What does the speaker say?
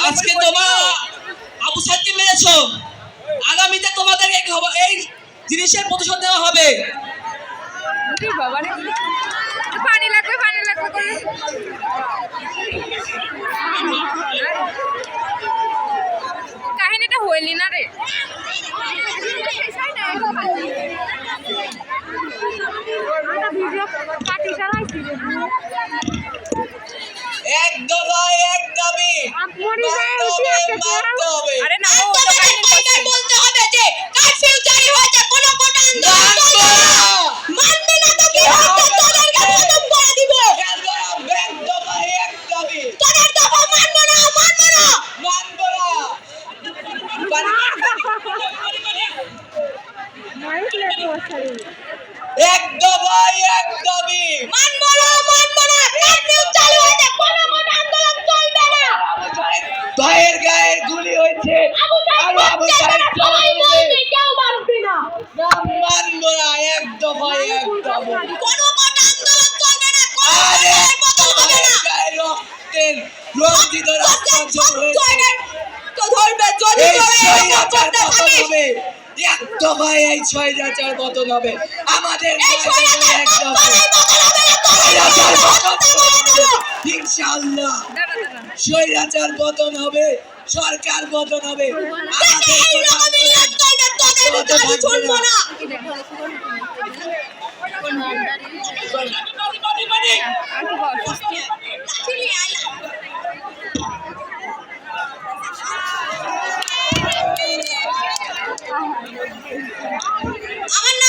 আজকে তোমরা আবু সাইদকে মেরেছো, আগামীতে তোমাদেরকে এই জিনিসের প্রতিশোধ দেওয়া হবে। পানি লাগবে করে কাহিনীটা হইলি না রে। একদম একদমই আরে না বলতে হবে যে কারফিউ জারি হয়েছে, কোনো কোটা আন্দোলন মানবে না তো কি হবে, তোদেরকে খতম করে দিব। তোদের দফা মানবো না। একদমই মানবো না। কারফিউ চালু হয়েছে, কোনো কোটা আন্দোলন চলবে না। ভাইয়ের গায়ে গুলি হয়েছে, আবু সাইদ সবাই বলবে, কেউ মানবে না। মানবো না। একদম কোনো কোটা আন্দোলন চলবে না, কোনো বদল হবে না। রক্তের রঞ্জিত রাস্তা হয়েছে, ধরবে যদি করতে থাকে একদফায় এই ৬০০০ পতন হবে। আমাদের ইনশাআল্লাহ স্বৈরাচার পতন হবে, সরকার পতন হবে। আমার